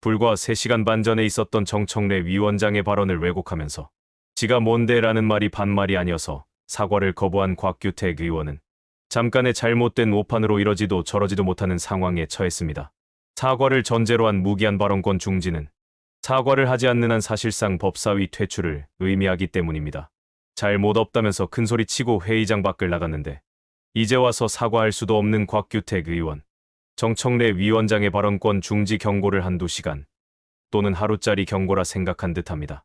불과 3시간 반 전에 있었던 정청래 위원장의 발언을 왜곡하면서 지가 뭔데라는 말이 반말이 아니어서 사과를 거부한 곽규택 의원은 잠깐의 잘못된 오판으로 이러지도 저러지도 못하는 상황에 처했습니다. 사과를 전제로 한 무기한 발언권 중지는 사과를 하지 않는 한 사실상 법사위 퇴출을 의미하기 때문입니다. 잘못 없다면서 큰소리치고 회의장 밖을 나갔는데 이제 와서 사과할 수도 없는 곽규택 의원. 정청래 위원장의 발언권 중지 경고를 한두 시간 또는 하루짜리 경고라 생각한 듯합니다.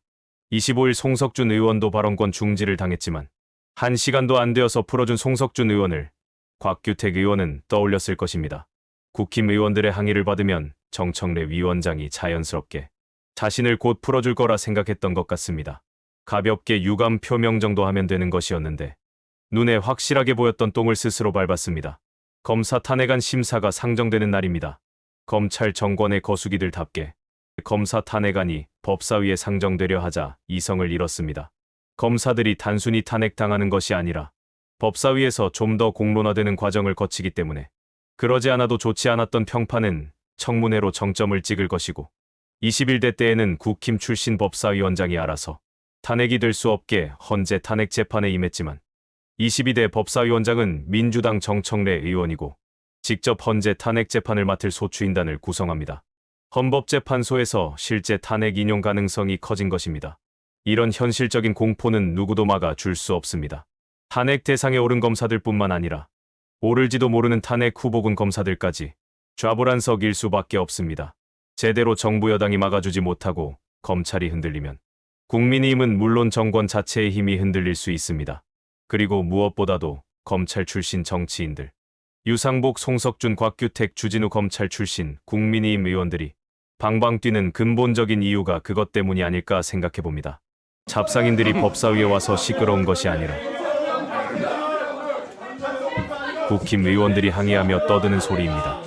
25일 송석준 의원도 발언권 중지를 당했지만 1시간도 안 되어서 풀어준 송석준 의원을 곽규택 의원은 떠올렸을 것입니다. 국힘 의원들의 항의를 받으면 정청래 위원장이 자연스럽게 자신을 곧 풀어줄 거라 생각했던 것 같습니다. 가볍게 유감 표명 정도 하면 되는 것이었는데 눈에 확실하게 보였던 똥을 스스로 밟았습니다. 검사 탄핵안 심사가 상정되는 날입니다. 검찰 정권의 거수기들답게 검사 탄핵안이 법사위에 상정되려 하자 이성을 잃었습니다. 검사들이 단순히 탄핵당하는 것이 아니라 법사위에서 좀 더 공론화되는 과정을 거치기 때문에 그러지 않아도 좋지 않았던 평판은 청문회로 정점을 찍을 것이고 21대 때에는 국힘 출신 법사위원장이 알아서 탄핵이 될 수 없게 헌재 탄핵 재판에 임했지만 22대 법사위원장은 민주당 정청래 의원이고 직접 헌재 탄핵 재판을 맡을 소추인단을 구성합니다. 헌법재판소에서 실제 탄핵 인용 가능성이 커진 것입니다. 이런 현실적인 공포는 누구도 막아줄 수 없습니다. 탄핵 대상에 오른 검사들뿐만 아니라 오를지도 모르는 탄핵 후보군 검사들까지 좌불안석일 수밖에 없습니다. 제대로 정부 여당이 막아주지 못하고 검찰이 흔들리면 국민의힘은 물론 정권 자체의 힘이 흔들릴 수 있습니다. 그리고 무엇보다도 검찰 출신 정치인들, 유상복, 송석준, 곽규택, 주진우 검찰 출신 국민의힘 의원들이 방방 뛰는 근본적인 이유가 그것 때문이 아닐까 생각해봅니다. 잡상인들이 법사위에 와서 시끄러운 것이 아니라 국힘 의원들이 항의하며 떠드는 소리입니다.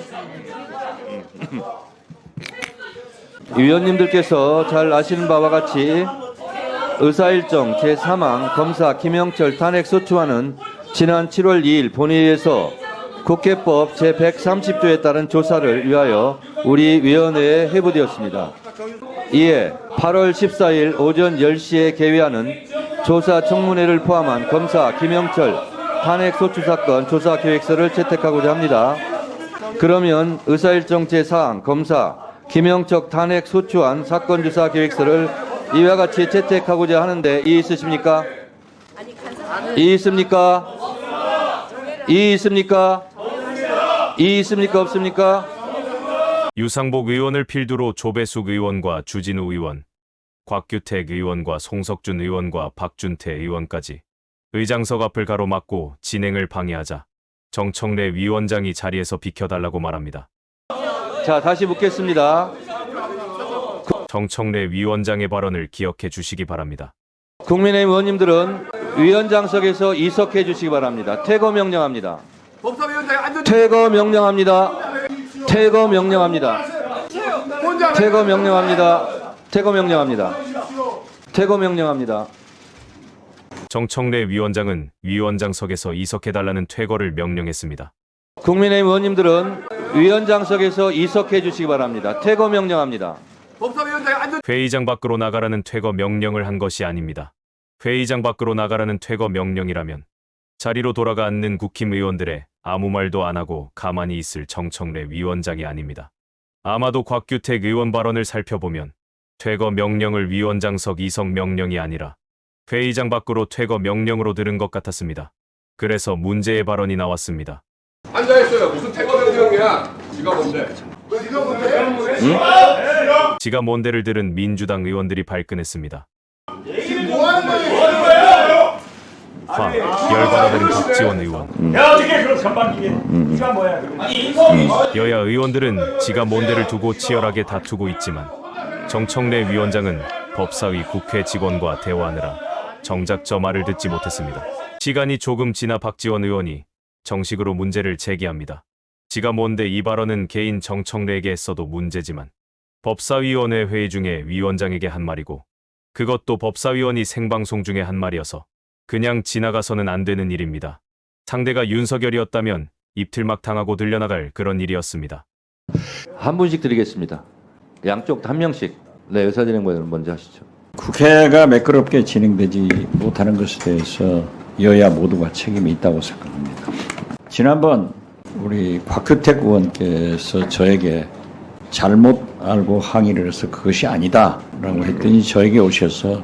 위원님들께서 잘 아시는 바와 같이 의사일정 제3항 검사 김영철 탄핵소추안은 지난 7월 2일 본회의에서 국회법 제130조에 따른 조사를 위하여 우리 위원회에 회부되었습니다. 이에 8월 14일 오전 10시에 개회하는 조사 청문회를 포함한 검사 김영철 탄핵소추 사건 조사 계획서를 채택하고자 합니다. 그러면 의사일정 제4항 검사 김영철 탄핵소추안 사건 조사 계획서를 이와 같이 채택하고자 하는데 이의 있으십니까? 이의 있습니까? 이의 있습니까? 이의 있습니까? 없습니까? 유상복 의원을 필두로 조배숙 의원과 주진우 의원, 곽규택 의원과 송석준 의원과 박준태 의원까지 의장석 앞을 가로막고 진행을 방해하자 정청래 위원장이 자리에서 비켜달라고 말합니다. 자, 다시 묻겠습니다. 정청래 위원장의 발언을 기억해 주시기 바랍니다. 국민의힘 의원님들은 위원장석에서 이석해 주시기 바랍니다. 퇴거 명령합니다. 퇴거 명령합니다. 퇴거 명령합니다. 퇴거 명령합니다. 퇴거 명령합니다. 퇴거 명령합니다. 정청래 위원장은 위원장석에서 이석해달라는 퇴거를 명령했습니다. 국민의힘 의원님들은 위원장석에서 이석해 주시기 바랍니다. 퇴거 명령합니다. 회의장 밖으로 나가라는 퇴거 명령을 한 것이 아닙니다. 회의장 밖으로 나가라는 퇴거 명령이라면 자리로 돌아가 앉는 국힘 의원들의 아무 말도 안 하고 가만히 있을 정청래 위원장이 아닙니다. 아마도 곽규택 의원 발언을 살펴보면 퇴거 명령을 위원장석 이석 명령이 아니라 회의장 밖으로 퇴거 명령으로 들은 것 같았습니다. 그래서 문제의 발언이 나왔습니다. 앉아있어요. 무슨 퇴거 명령이야? 지가 뭔데? 지가 뭔데? 지가 뭔데를 들은 민주당 의원들이 발끈했습니다. 열받아버린 박지원 의원. 야, 어떻게 그런 건방지게? 이가 뭐야? 여야 의원들은 지가 뭔데를 두고 치열하게 다투고 있지만 정청래 위원장은 법사위 국회 직원과 대화하느라 정작 저 말을 듣지 못했습니다. 시간이 조금 지나 박지원 의원이 정식으로 문제를 제기합니다. 지가 뭔데 이 발언은 개인 정청래에게 했어도 문제지만 법사위원회 회의 중에 위원장에게 한 말이고 그것도 법사위원이 생방송 중에 한 말이어서 그냥 지나가서는 안 되는 일입니다. 상대가 윤석열이었다면 입틀막 당하고 들려나갈 그런 일이었습니다. 한 분씩 드리겠습니다. 양쪽 한 명씩. 네, 의사진행관은 먼저 하시죠. 국회가 매끄럽게 진행되지 못하는 것에 대해서 여야 모두가 책임이 있다고 생각합니다. 지난번 우리 곽규택 의원께서 저에게 잘못 알고 항의를 해서 그것이 아니다라고 했더니 저에게 오셔서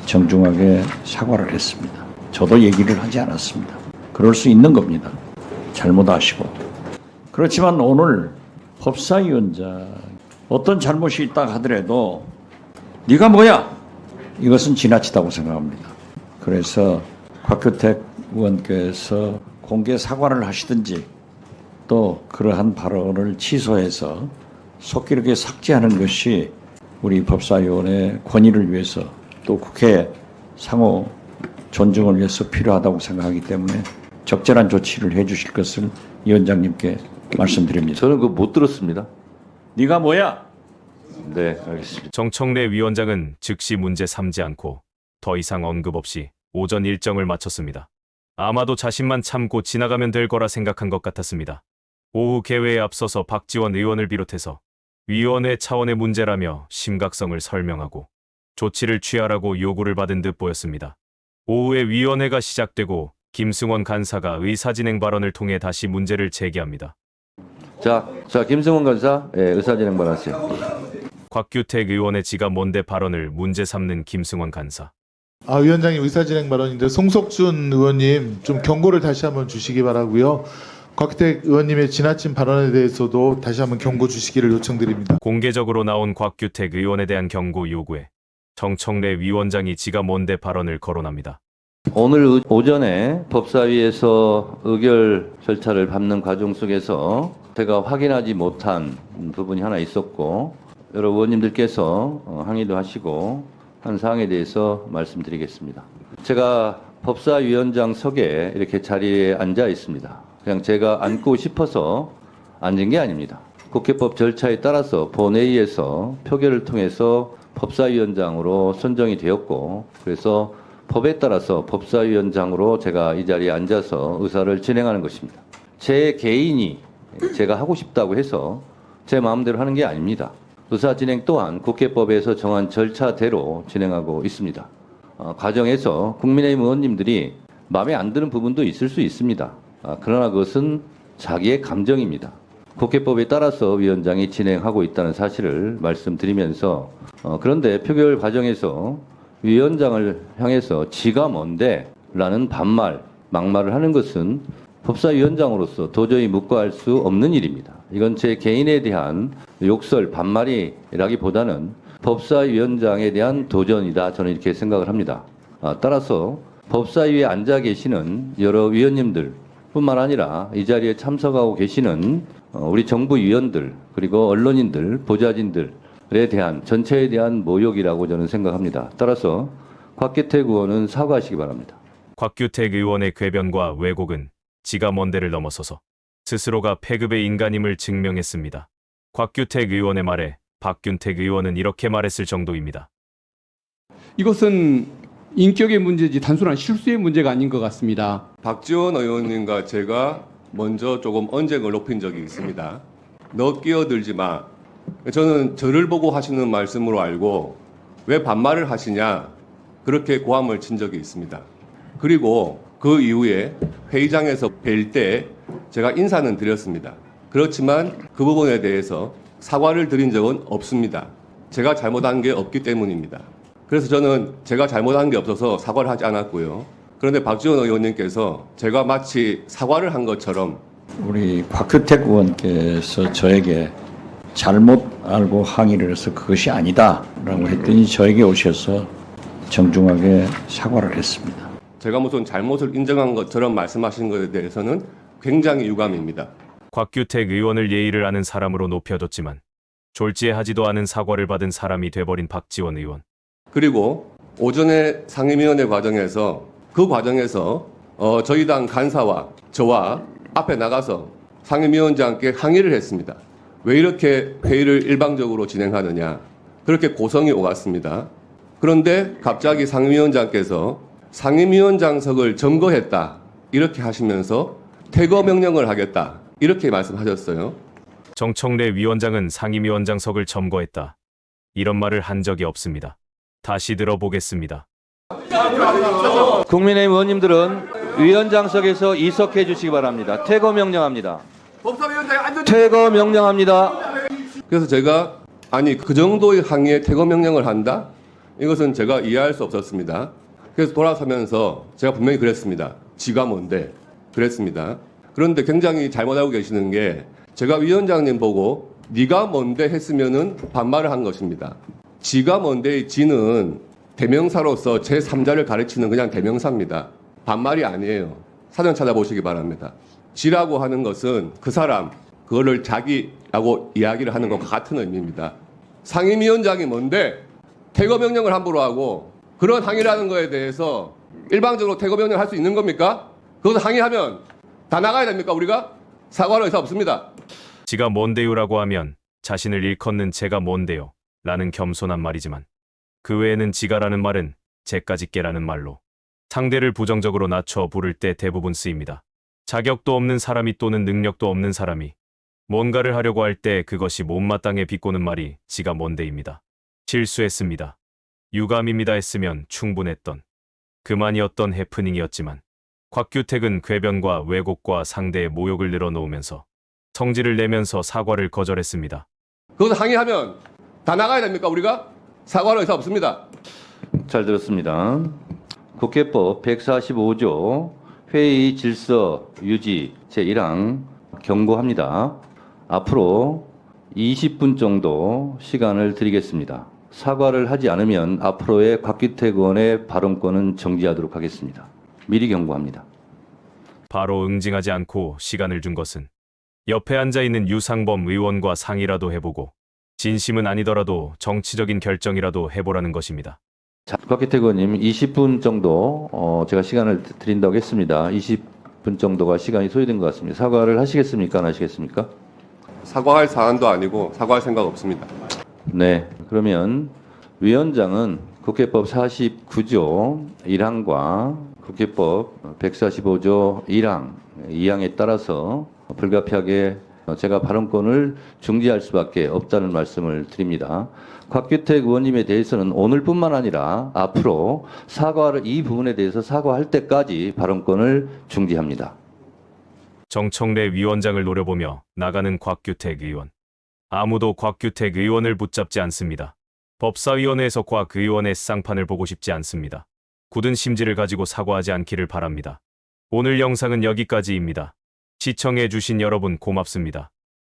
정중하게 사과를 했습니다. 저도 얘기를 하지 않았습니다. 그럴 수 있는 겁니다. 잘못 아시고. 그렇지만 오늘 법사위원장 어떤 잘못이 있다 하더라도 네가 뭐야? 이것은 지나치다고 생각합니다. 그래서 곽규택 의원께서 공개 사과를 하시든지 또 그러한 발언을 취소해서 속기록에 삭제하는 것이 우리 법사위원회 권위를 위해서 또 국회 상호 존중을 위해서 필요하다고 생각하기 때문에 적절한 조치를 해 주실 것을 위원장님께 말씀드립니다. 저는 그거 못 들었습니다. 네가 뭐야? 네, 알겠습니다. 정청래 위원장은 즉시 문제 삼지 않고 더 이상 언급 없이 오전 일정을 마쳤습니다. 아마도 자신만 참고 지나가면 될 거라 생각한 것 같았습니다. 오후 개회에 앞서서 박지원 의원을 비롯해서 위원회 차원의 문제라며 심각성을 설명하고 조치를 취하라고 요구를 받은 듯 보였습니다. 오후에 위원회가 시작되고 김승원 간사가 의사진행 발언을 통해 다시 문제를 제기합니다. 자, 김승원 간사, 예, 의사진행 발언하세요. 곽규택 의원의 지가 뭔데 발언을 문제 삼는 김승원 간사. 위원장님 의사진행 발언인데 송석준 의원님 좀 경고를 다시 한번 주시기 바라고요. 곽규택 의원님의 지나친 발언에 대해서도 다시 한번 경고 주시기를 요청드립니다. 공개적으로 나온 곽규택 의원에 대한 경고 요구에 정청래 위원장이 지가 뭔데 발언을 거론합니다. 오늘 오전에 법사위에서 의결 절차를 밟는 과정 속에서 제가 확인하지 못한 부분이 하나 있었고 여러 의원님들께서 항의도 하시고 한 사항에 대해서 말씀드리겠습니다. 제가 법사위원장석에 이렇게 자리에 앉아 있습니다. 그냥 제가 앉고 싶어서 앉은 게 아닙니다. 국회법 절차에 따라서 본회의에서 표결을 통해서 법사위원장으로 선정이 되었고 그래서 법에 따라서 법사위원장으로 제가 이 자리에 앉아서 의사를 진행하는 것입니다. 제 개인이 제가 하고 싶다고 해서 제 마음대로 하는 게 아닙니다. 의사 진행 또한 국회법에서 정한 절차대로 진행하고 있습니다. 과정에서 국민의힘 의원님들이 마음에 안 드는 부분도 있을 수 있습니다. 그러나 그것은 자기의 감정입니다. 국회법에 따라서 위원장이 진행하고 있다는 사실을 말씀드리면서 그런데 표결 과정에서 위원장을 향해서 지가 뭔데? 라는 반말, 막말을 하는 것은 법사위원장으로서 도저히 묵과할 수 없는 일입니다. 이건 제 개인에 대한 욕설, 반말이라기보다는 법사위원장에 대한 도전이다. 저는 이렇게 생각을 합니다. 따라서 법사위에 앉아 계시는 여러 위원님들 뿐만 아니라 이 자리에 참석하고 계시는 우리 정부 위원들 그리고 언론인들, 보좌진들에 대한 전체에 대한 모욕이라고 저는 생각합니다. 따라서 곽규택 의원은 사과하시기 바랍니다. 곽규택 의원의 궤변과 왜곡은 지가 뭔데를 넘어서서 스스로가 패급의 인간임을 증명했습니다. 곽규택 의원의 말에 박균택 의원은 이렇게 말했을 정도입니다. 이것은 인격의 문제지 단순한 실수의 문제가 아닌 것 같습니다. 박지원 의원님과 제가 먼저 조금 언쟁을 높인 적이 있습니다. 너 끼어들지 마. 저는 저를 보고 하시는 말씀으로 알고 왜 반말을 하시냐 그렇게 고함을 친 적이 있습니다. 그리고 그 이후에 회의장에서 뵐 때 제가 인사는 드렸습니다. 그렇지만 그 부분에 대해서 사과를 드린 적은 없습니다. 제가 잘못한 게 없기 때문입니다. 그래서 저는 제가 잘못한 게 없어서 사과를 하지 않았고요. 그런데 박지원 의원님께서 제가 마치 사과를 한 것처럼 우리 곽규택 의원께서 저에게 잘못 알고 항의를 해서 그것이 아니다라고 했더니 저에게 오셔서 정중하게 사과를 했습니다. 제가 무슨 잘못을 인정한 것처럼 말씀하신 것에 대해서는 굉장히 유감입니다. 곽규택 의원을 예의를 아는 사람으로 높여줬지만 졸지하지도 않은 사과를 받은 사람이 돼버린 박지원 의원. 그리고 오전에 상임위원회 과정에서 그 과정에서 저희 당 간사와 저와 앞에 나가서 상임위원장께 항의를 했습니다. 왜 이렇게 회의를 일방적으로 진행하느냐 그렇게 고성이 오갔습니다. 그런데 갑자기 상임위원장께서 상임위원장석을 점거했다 이렇게 하시면서 퇴거 명령을 하겠다 이렇게 말씀하셨어요. 정청래 위원장은 상임위원장석을 점거했다. 이런 말을 한 적이 없습니다. 다시 들어보겠습니다. 국민의힘 의원님들은 위원장석에서 이석해 주시기 바랍니다. 퇴거 명령합니다. 퇴거 명령합니다. 그래서 제가 아니 그 정도의 항의에 퇴거 명령을 한다? 이것은 제가 이해할 수 없었습니다. 그래서 돌아서면서 제가 분명히 그랬습니다. 지가 뭔데? 그랬습니다. 그런데 굉장히 잘못 알고 계시는 게 제가 위원장님 보고 네가 뭔데 했으면은 반말을 한 것입니다. 지가 뭔데의 지는 대명사로서 제3자를 가르치는 그냥 대명사입니다. 반말이 아니에요. 사전 찾아보시기 바랍니다. 지라고 하는 것은 그 사람, 그거를 자기라고 이야기를 하는 것과 같은 의미입니다. 상임위원장이 뭔데 퇴거 명령을 함부로 하고 그런 항의라는 거에 대해서 일방적으로 퇴거 명령을 할 수 있는 겁니까? 그것을 항의하면 다 나가야 됩니까? 우리가? 사과할 의사 없습니다. 지가 뭔데요라고 하면 자신을 일컫는 제가 뭔데요 라는 겸손한 말이지만 그 외에는 지가라는 말은 제까짓게라는 말로 상대를 부정적으로 낮춰 부를 때 대부분 쓰입니다. 자격도 없는 사람이 또는 능력도 없는 사람이 뭔가를 하려고 할 때 그것이 못마땅해 비꼬는 말이 지가 뭔데입니다. 실수했습니다. 유감입니다 했으면 충분했던 그만이었던 해프닝이었지만 곽규택은 궤변과 왜곡과 상대의 모욕을 늘어놓으면서 성질을 내면서 사과를 거절했습니다. 그것을 항의하면 다 나가야 됩니까? 우리가? 사과할 의사 없습니다. 잘 들었습니다. 국회법 145조 회의 질서 유지 제1항 경고합니다. 앞으로 20분 정도 시간을 드리겠습니다. 사과를 하지 않으면 앞으로의 곽규택 의원의 발언권은 정지하도록 하겠습니다. 미리 경고합니다. 바로 응징하지 않고 시간을 준 것은 옆에 앉아있는 유상범 의원과 상의라도 해보고 진심은 아니더라도 정치적인 결정이라도 해보라는 것입니다. 자, 곽규택 의원님 20분 정도 제가 시간을 드린다고 했습니다. 20분 정도가 시간이 소요된 것 같습니다. 사과를 하시겠습니까? 안 하시겠습니까? 사과할 사안도 아니고 사과할 생각 없습니다. 네, 그러면 위원장은 국회법 49조 1항과 국회법 145조 1항, 2항에 따라서 불가피하게 제가 발언권을 중지할 수밖에 없다는 말씀을 드립니다. 곽규택 의원님에 대해서는 오늘뿐만 아니라 앞으로 이 부분에 대해서 사과할 때까지 발언권을 중지합니다. 정청래 위원장을 노려보며 나가는 곽규택 의원. 아무도 곽규택 의원을 붙잡지 않습니다. 법사위원회에서 곽 의원의 쌍판을 보고 싶지 않습니다. 굳은 심지를 가지고 사과하지 않기를 바랍니다. 오늘 영상은 여기까지입니다. 시청해주신 여러분 고맙습니다.